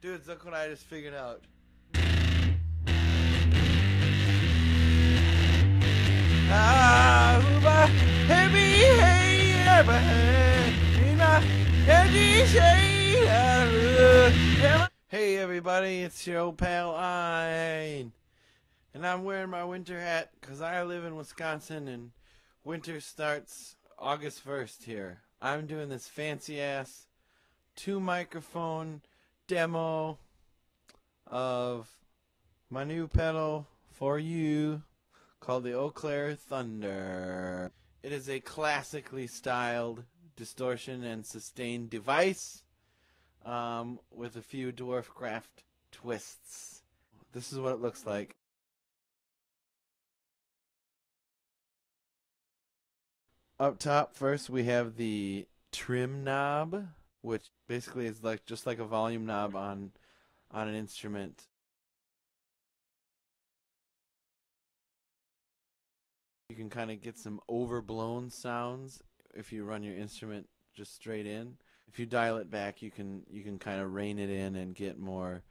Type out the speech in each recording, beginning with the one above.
Dudes, look what I just figured out. Hey everybody, it's your old pal Ein. And I'm wearing my winter hat because I live in Wisconsin and winter starts August 1st here. I'm doing this fancy ass 2-microphone demo of my new pedal for you called the Eau Claire Thunder. It is a classically styled distortion and sustain device with a few Dwarfcraft twists. This is what it looks like. Up top first we have the trim knob, which basically is like just like a volume knob on an instrument. You can kind of get some overblown sounds if you run your instrument just straight in. If you dial it back, you can kind of rein it in and get more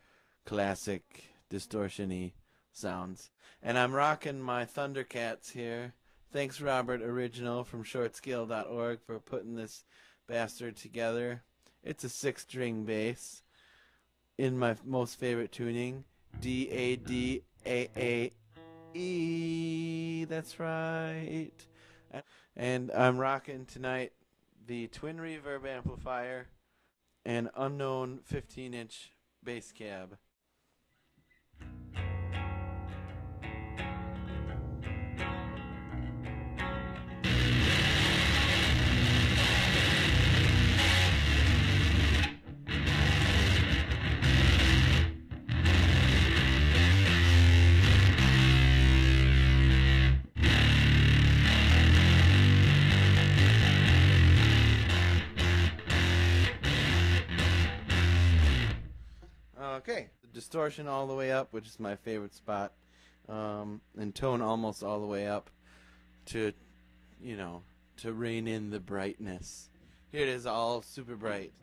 classic distortion-y sounds. And I'm rocking my Thundercats here. Thanks Robert Original from shortscale.org for putting this bastard together. It's a 6-string bass in my most favorite tuning, D-A-D-A-A-E. That's right. And I'm rocking tonight the twin reverb amplifier and unknown 15-inch bass cab. Okay, the distortion all the way up, which is my favorite spot, and tone almost all the way up to, you know, to rein in the brightness. Here it is, all super bright.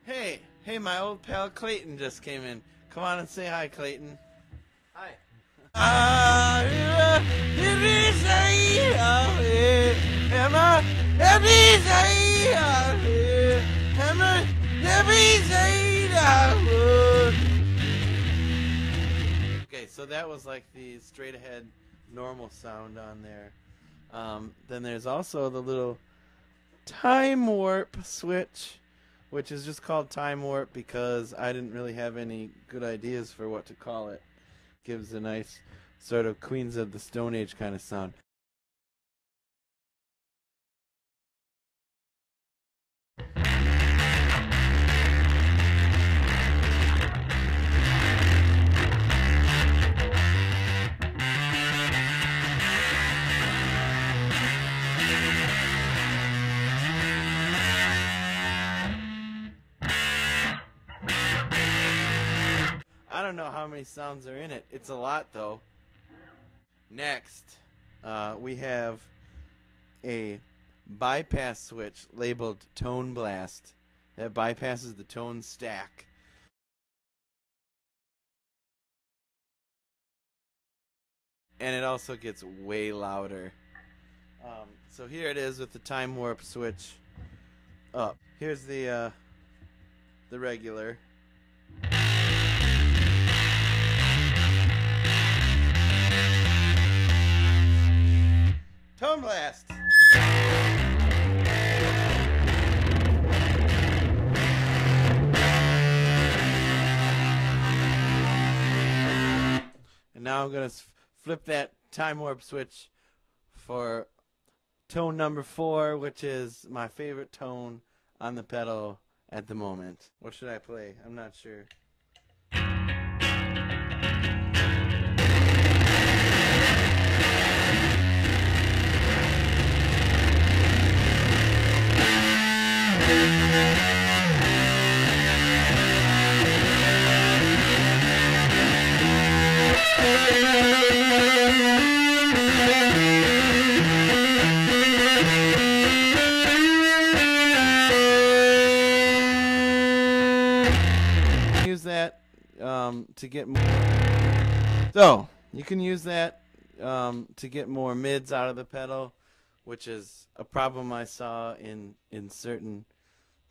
Hey, my old pal Clayton just came in. Come on and say hi, Clayton. Hi. Okay, so that was like the straight ahead normal sound on there. Then there's also the little time warp switch, which is just called time warp because I didn't really have any good ideas for what to call it. Gives a nice sort of Queens of the Stone Age kind of sound. I don't know how many sounds are in it. It's a lot, though. Next, we have a bypass switch labeled Tone Blast that bypasses the tone stack. And it also gets way louder. So here it is with the time warp switch up. Here's the regular. Tone Blast! And now I'm going to flip that time warp switch for tone number 4, which is my favorite tone on the pedal at the moment. What should I play? I'm not sure. to get more. So you can use that to get more mids out of the pedal, which is a problem I saw in certain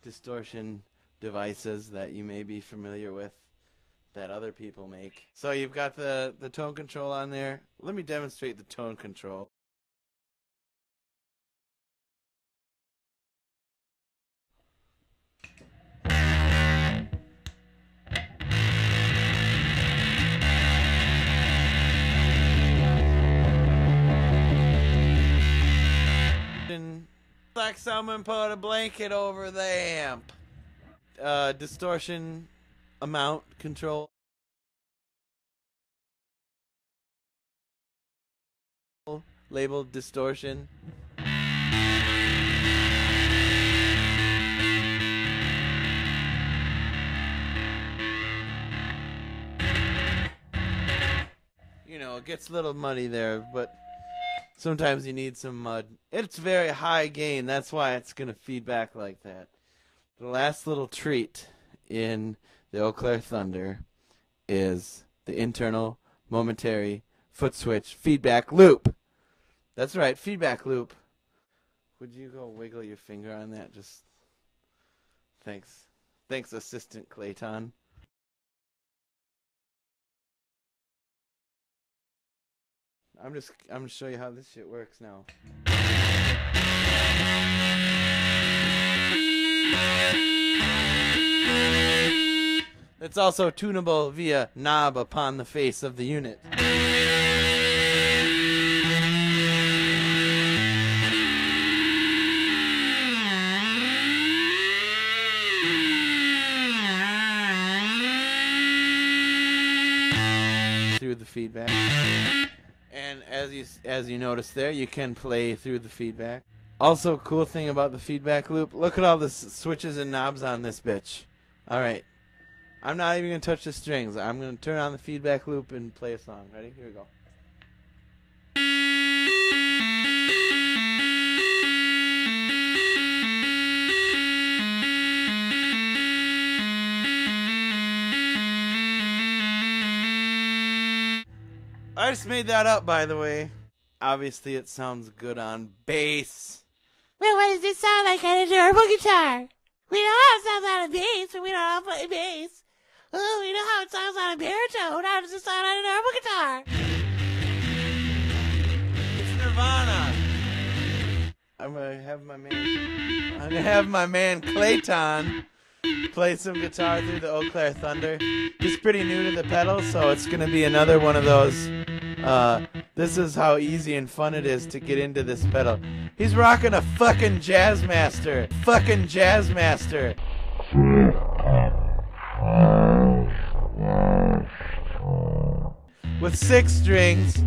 distortion devices that you may be familiar with that other people make. So you've got the tone control on there. Let me demonstrate the tone control. Like someone put a blanket over the amp. Distortion amount control. Labeled distortion. You know, it gets a little muddy there, but sometimes you need some mud. It's very high gain, that's why it's going to feed back like that. The last little treat in the Eau Claire Thunder is the internal momentary foot switch feedback loop. That's right, feedback loop. Would you go wiggle your finger on that? Just thanks. Thanks, Assistant Clayton. I'm gonna show you how this shit works now. It's also tunable via knob upon the face of the unit. Through the feedback. And as you notice there, you can play through the feedback. Also, cool thing about the feedback loop, look at all the switches and knobs on this bitch. Alright. I'm not even going to touch the strings. I'm going to turn on the feedback loop and play a song. Ready? Here we go. I just made that up, by the way. Obviously, it sounds good on bass. Well, what does it sound like on a durable guitar? We know how it sounds on a bass, but we don't know how to play bass. Oh, we know how it sounds on a baritone. How does it sound on a durable guitar? It's Nirvana. I'm gonna have my man Clayton play some guitar through the Eau Claire Thunder. He's pretty new to the pedal, so it's gonna be another one of those. This is how easy and fun it is to get into this pedal. He's rocking a fucking Jazzmaster. Fucking Jazzmaster. With 6 strings,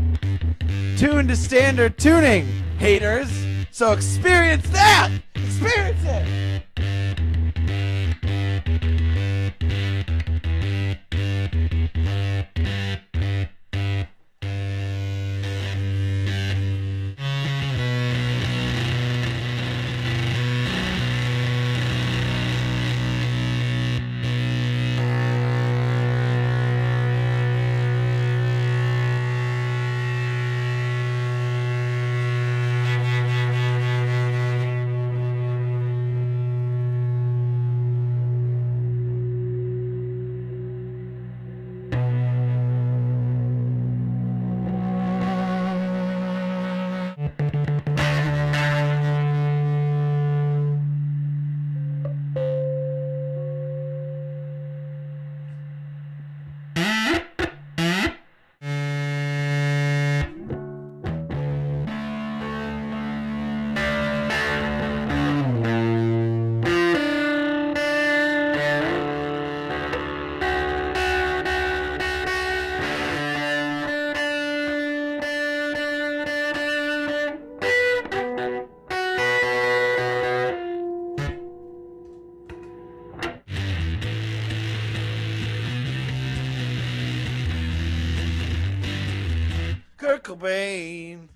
tuned to standard tuning, haters. So experience that! Experience it! Kurt Cobain.